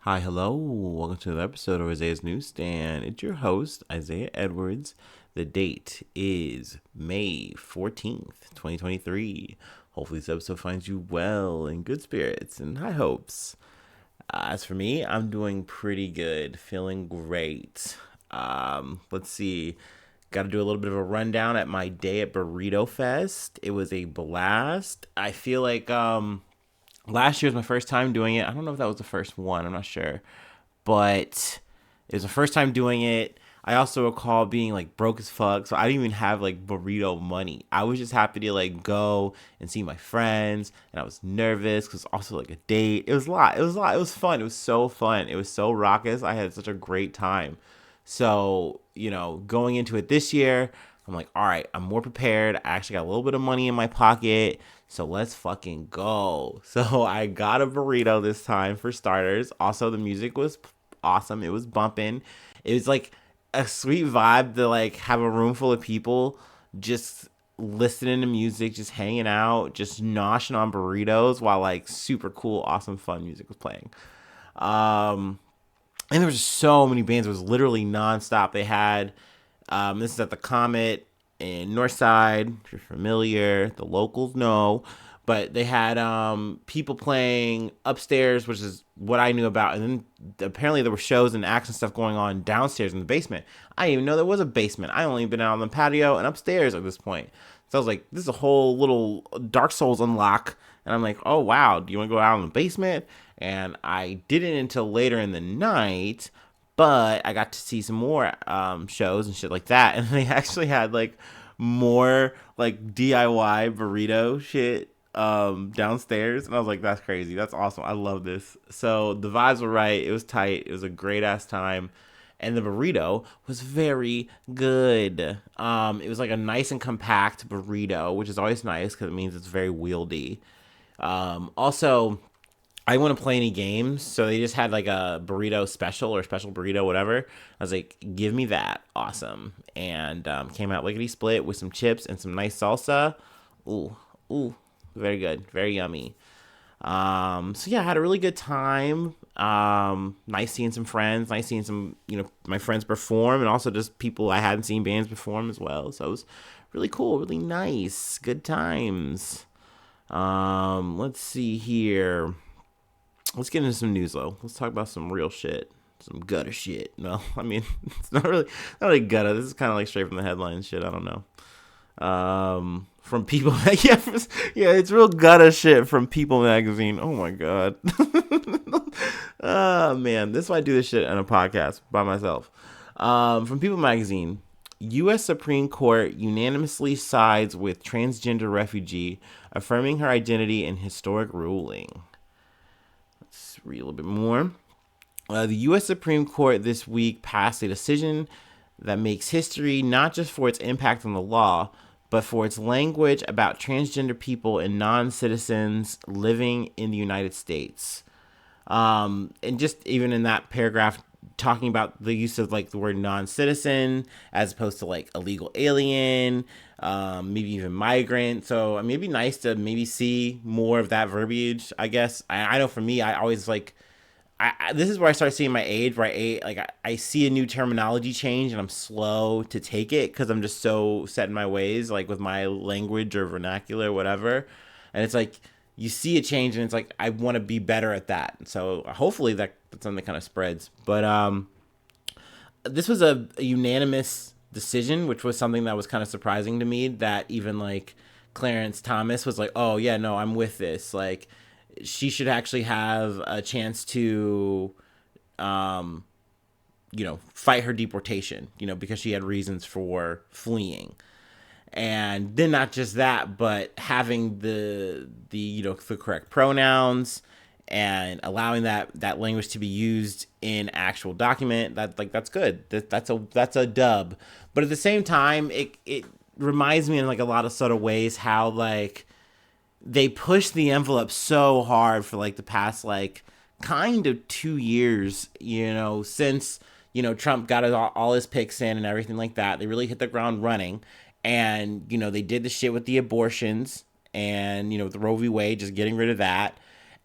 Hi, hello. Welcome to another episode of Isaiah's Newsstand. It's your host, Isaiah Edwards. The date is May 14th, 2023. Hopefully, this episode finds you well, in good spirits, and high hopes. As for me, I'm doing pretty good, feeling great. Let's see. Got to do a little bit of a rundown at my day at Burrito Fest. It was a blast. I feel like last year was my first time doing it. I don't know if that was the first one. I'm not sure, but it was the first time doing it. I also recall being like broke as fuck, so I didn't even have like burrito money. I was just happy to like go and see my friends, and I was nervous because also like a date. It was a lot. It was a lot. It was fun. It was so fun. It was so raucous. I had such a great time. So going into it this year, I'm like, all right, I'm more prepared. I actually got a little bit of money in my pocket. So let's fucking go. So I got a burrito this time for starters. Also, the music was awesome. It was bumping. It was like a sweet vibe to like have a room full of people just listening to music, just hanging out, just noshing on burritos while like super cool, awesome, fun music was playing. Um, and there was just so many bands. It was literally nonstop. They had this is at the Comet in Northside. If you're familiar, the locals know. But they had people playing upstairs, which is what I knew about. And then apparently there were shows and acts and stuff going on downstairs in the basement. I didn't even know there was a basement. I only been out on the patio and upstairs at this point. So I was like, this is a whole little Dark Souls unlock. And I'm like, oh, wow, do you want to go out in the basement? And I didn't until later in the night, but I got to see some more shows and shit like that. And they actually had like more like DIY burrito shit downstairs. And I was like, that's crazy. That's awesome. I love this. So the vibes were right. It was tight. It was a great ass time. And the burrito was very good. It was like a nice and compact burrito, which is always nice because it means it's very wieldy. Also, I didn't want to play any games, so they just had like a burrito special or special burrito, whatever. I was like, give me that. Awesome. And came out lickety split with some chips and some nice salsa. Ooh, ooh, very good. Very yummy. So yeah, I had a really good time. Nice seeing some friends, nice seeing some, my friends perform, and also just people I hadn't seen bands perform as well. So it was really cool, really nice. Good times. Let's see here. Let's get into some news though. Let's talk about some real shit, some gutter shit. No, I mean it's not really gutter. This is kind of like straight from the headline shit. I don't know. From People, yeah, yeah, it's real gutter shit from People magazine. Oh my god. Oh man, this is why I do this shit on a podcast by myself. From People magazine. U.S. Supreme Court unanimously sides with transgender refugee, affirming her identity in historic ruling. Let's read a little bit more. The U.S. Supreme Court this week passed a decision that makes history not just for its impact on the law, but for its language about transgender people and non citizens living in the United States. And just even in that paragraph, talking about the use of like the word non-citizen as opposed to like illegal alien, maybe even migrant. So I mean, it'd be nice to maybe see more of that verbiage. I guess I know for me, I always like. This is where I start seeing my age, where I see a new terminology change and I'm slow to take it because I'm just so set in my ways, like with my language or vernacular, or whatever. And it's like you see a change and it's like I want to be better at that. So hopefully that's something that kind of spreads. But this was a unanimous decision, which was something that was kind of surprising to me. That even like Clarence Thomas was like, "Oh yeah, no, I'm with this." Like she should actually have a chance to, fight her deportation. Because she had reasons for fleeing. And then not just that, but having the correct pronouns and allowing that language to be used in actual document, that's good. That's a dub. But at the same time, it reminds me in like a lot of subtle ways how like they push the envelope so hard for like the past like kind of 2 years, since Trump got all his picks in and everything like that. They really hit the ground running, and they did the shit with the abortions and with the Roe v. Wade, just getting rid of that.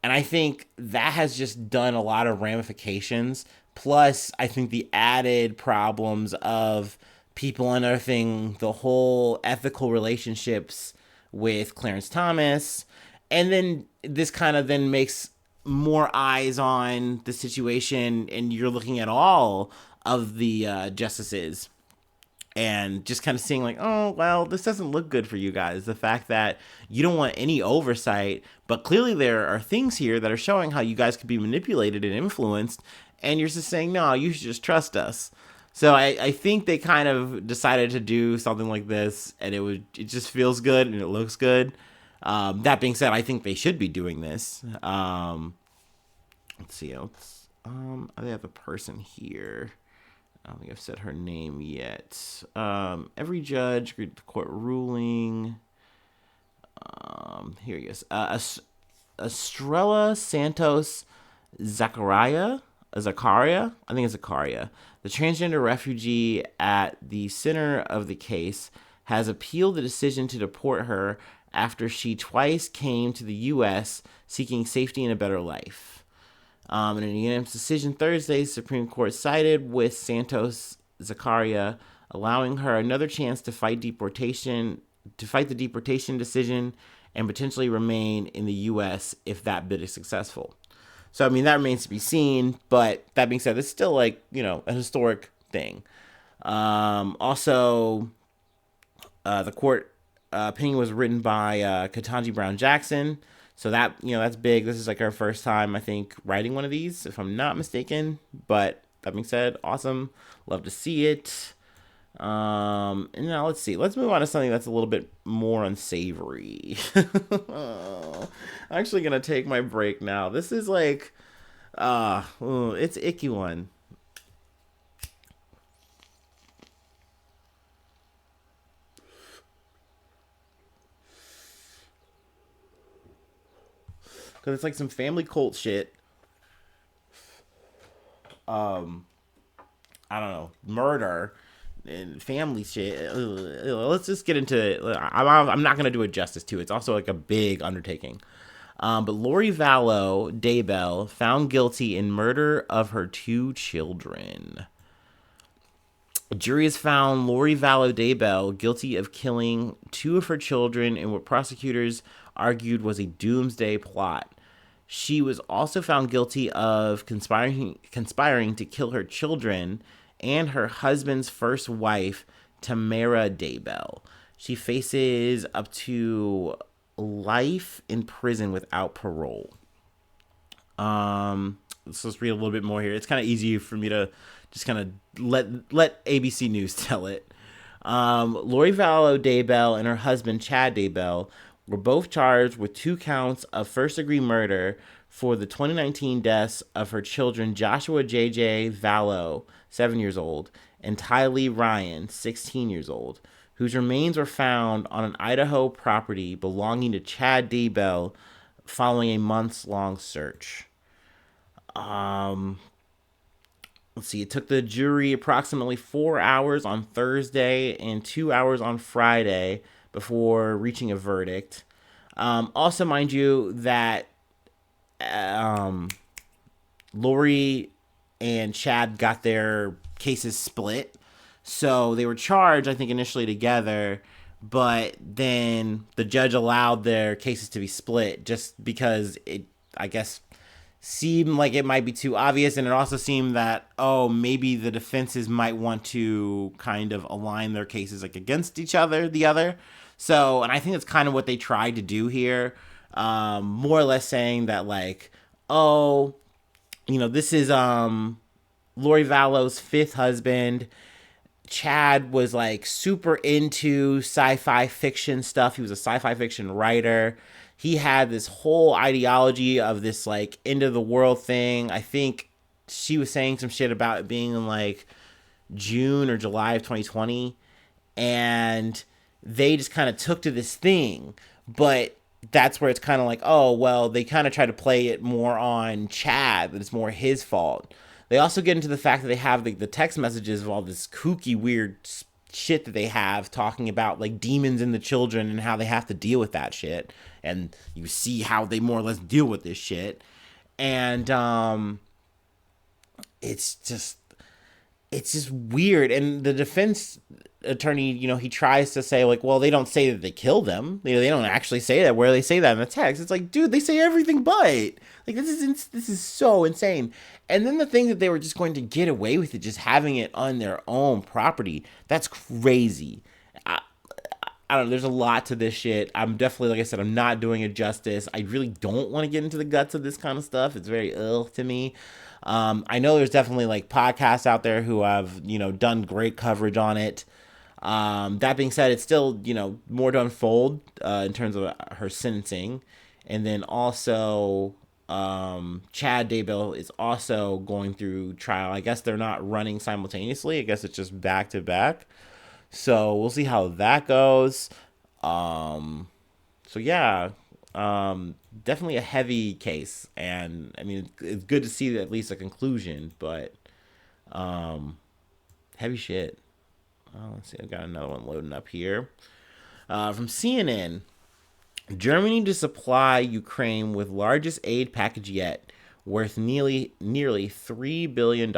And I think that has just done a lot of ramifications. Plus, I think the added problems of people unearthing the whole ethical relationships with Clarence Thomas. And then this kind of then makes more eyes on the situation, and you're looking at all of the justices and just kind of seeing like, oh, well, this doesn't look good for you guys. The fact that you don't want any oversight, but clearly there are things here that are showing how you guys could be manipulated and influenced, and you're just saying, no, you should just trust us. So I think they kind of decided to do something like this, and it just feels good and it looks good. That being said, I think they should be doing this. Let's see. I have a person here. I don't think I've said her name yet. Every judge agreed with the court ruling. Here he is. Estrella Santos Zakaria. I think it's Zakaria. The transgender refugee at the center of the case has appealed the decision to deport her after she twice came to the U.S. seeking safety and a better life. In a unanimous decision Thursday, the Supreme Court sided with Santos Zakaria, allowing her another chance to fight the deportation decision and potentially remain in the U.S. if that bid is successful. So, I mean, that remains to be seen, but that being said, it's still like, a historic thing. Also, the court opinion was written by Ketanji Brown Jackson. So that, that's big. This is like our first time, I think, writing one of these, if I'm not mistaken. But that being said, awesome. Love to see it. And now let's see. Let's move on to something that's a little bit more unsavory. I'm actually going to take my break now. This is like, it's icky one. Because it's like some family cult shit. I don't know, murder and family shit. Let's just get into it. I'm not going to do it justice to it. It's also like a big undertaking. But Lori Vallow Daybell found guilty in murder of her 2 children. A jury has found Lori Vallow Daybell guilty of killing 2 of her children in what prosecutors argued was a doomsday plot. She was also found guilty of conspiring to kill her children and her husband's first wife, Tamara Daybell. She faces up to life in prison without parole. Let's just read a little bit more here. It's kind of easy for me to just kind of let ABC News tell it. Lori Vallow Daybell and her husband, Chad Daybell, were both charged with 2 counts of first-degree murder for the 2019 deaths of her children Joshua J.J. Vallow, 7 years old, and Tylee Ryan, 16 years old, whose remains were found on an Idaho property belonging to Chad Daybell following a months-long search. Let's see, it took the jury approximately 4 hours on Thursday and 2 hours on Friday before reaching a verdict. Also, mind you, that Lori and Chad got their cases split. So they were charged, I think, initially together, but then the judge allowed their cases to be split just because it, I guess, seemed like it might be too obvious, and it also seemed that, maybe the defenses might want to kind of align their cases like against each other, So, and I think that's kind of what they tried to do here, more or less saying that like, this is Lori Vallow's 5th husband. Chad was like super into sci-fi fiction stuff. He was a sci-fi fiction writer. He had this whole ideology of this like end of the world thing. I think she was saying some shit about it being in like June or July of 2020. And they just kind of took to this thing. But that's where it's kind of like, they kind of try to play it more on Chad, that it's more his fault. They also get into the fact that they have the text messages of all this kooky, weird shit that they have talking about like demons in the children and how they have to deal with that shit. And you see how they more or less deal with this shit. And it's just weird. And the defense attorney, he tries to say like, well, they don't say that they killed them. They don't actually say that. Where they say that in the text, it's like, dude, they say everything but. Like, this is so insane. And then the thing that they were just going to get away with it, just having it on their own property, that's crazy. I don't know. There's a lot to this shit. I'm definitely, like I said, I'm not doing it justice. I really don't want to get into the guts of this kind of stuff. It's very ill to me. I know there's definitely like podcasts out there who have, done great coverage on it. That being said, it's still, more to unfold in terms of her sentencing. And then also, Chad Daybell is also going through trial. I guess they're not running simultaneously. I guess it's just back to back. So we'll see how that goes. So yeah, definitely a heavy case, and I mean it's good to see at least a conclusion, but heavy shit. Let's see, I've got another one loading up here from CNN. Germany to supply Ukraine with largest aid package yet, worth nearly $3 billion.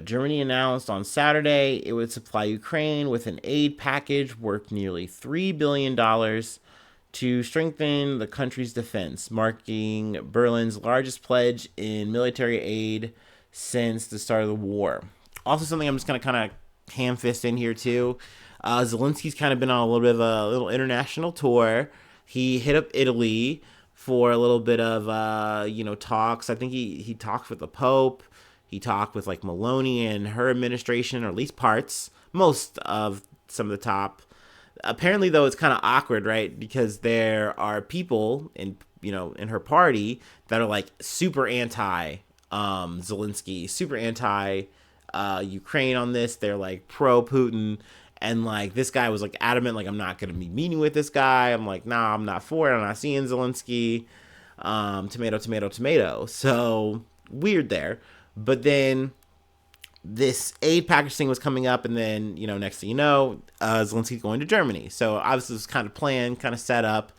Germany announced on Saturday it would supply Ukraine with an aid package worth nearly $3 billion to strengthen the country's defense, marking Berlin's largest pledge in military aid since the start of the war. Also, something I'm just going to kind of ham-fist in here, too. Zelensky's kind of been on a little bit of a little international tour. He hit up Italy for a little bit of, talks. I think he talked with the Pope. He talked with like Meloni and her administration, or at least most of some of the top. Apparently, though, it's kind of awkward, right? Because there are people in her party that are like super anti Zelensky, super anti Ukraine on this. They're like pro Putin, and like this guy was like adamant, like I'm not gonna be meeting with this guy. I'm like, nah, I'm not for it. I'm not seeing Zelensky. Tomato, tomato, tomato. So weird there. But then this aid package thing was coming up, and then, next thing you know, Zelensky's going to Germany. So obviously this was kind of planned, kind of set up.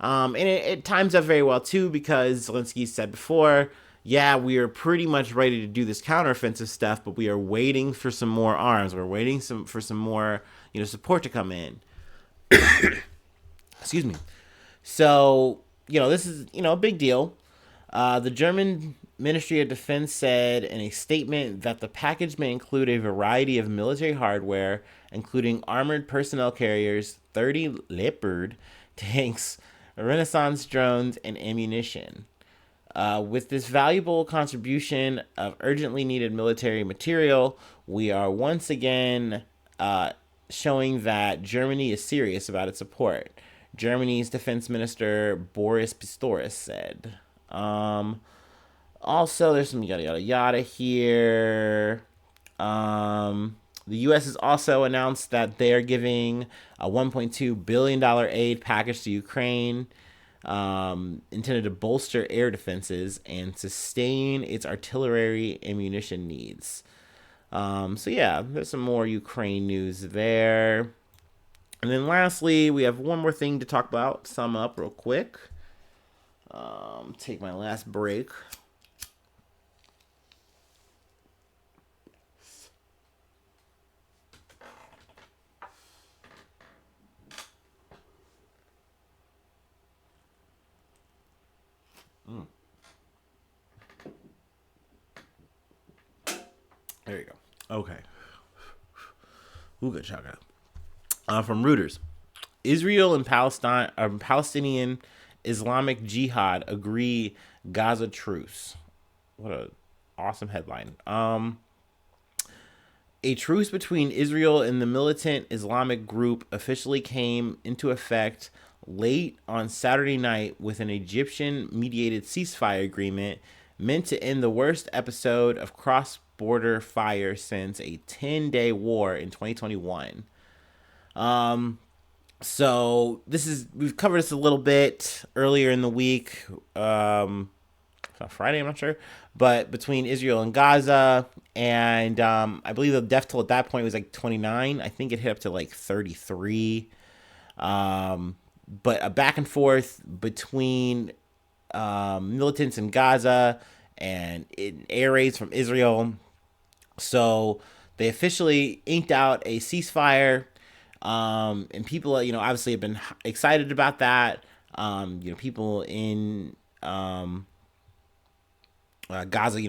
And it times up very well, too, because Zelensky said before, yeah, we are pretty much ready to do this counteroffensive stuff, but we are waiting for some more arms. We're waiting for some more, support to come in. Excuse me. So, this is, a big deal. The German Ministry of Defense said in a statement that the package may include a variety of military hardware, including armored personnel carriers, 30 Leopard tanks, Renaissance drones, and ammunition. With this valuable contribution of urgently needed military material, we are once again showing that Germany is serious about its support. Germany's defense minister Boris Pistorius said. Also, there's some yada yada yada here. The U.S. has also announced that they are giving a $1.2 billion aid package to Ukraine, intended to bolster air defenses and sustain its artillery ammunition needs. So yeah, there's some more Ukraine news there. And then lastly, we have one more thing to talk about, sum up real quick. Take my last break. There you go. Okay. Ooga chaka. From Reuters. Israel and Palestinian Islamic Jihad agree Gaza truce. What a awesome headline. A truce between Israel and the militant Islamic group officially came into effect late on Saturday night with an Egyptian-mediated ceasefire agreement meant to end the worst episode of cross-border fire since a 10-day war in 2021. So we've covered this a little bit earlier in the week. Friday, I'm not sure, but between Israel and Gaza, and I believe the death toll at that point was like 29. I think it hit up to like 33. But a back and forth between militants in Gaza and air raids from Israel. So they officially inked out a ceasefire, and people, obviously have been excited about that. People in Gaza,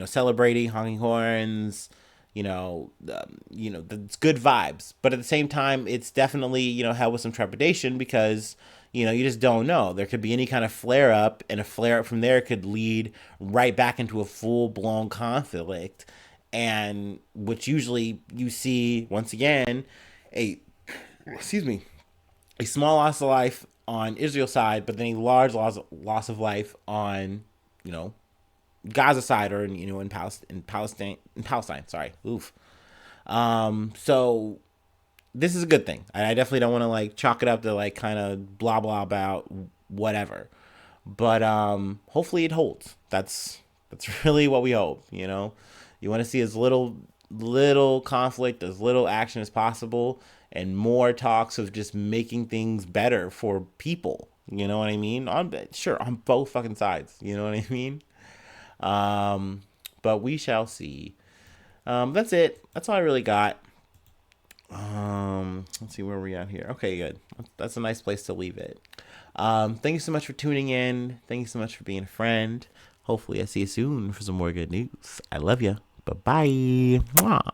celebrating, honking horns, it's good vibes. But at the same time, it's definitely, held with some trepidation because, you just don't know. There could be any kind of flare up, and a flare up from there could lead right back into a full blown conflict. And which usually you see, once again, a, excuse me, a small loss of life on Israel's side, but then a large loss of life on, Gaza side, or in Palestine. Sorry, oof. So this is a good thing. I definitely don't want to like chalk it up to like kind of blah blah about whatever, but hopefully it holds. That's really what we hope. You want to see as little conflict, as little action as possible, and more talks of just making things better for people. You know what I mean? On both fucking sides. You know what I mean? But we shall see. That's it. That's all I really got. Let's see where we at here. Okay, good. That's a nice place to leave it. Thank you so much for tuning in. Thank you so much for being a friend. Hopefully I see you soon for some more good news. I love you. Bye-bye. Mwah.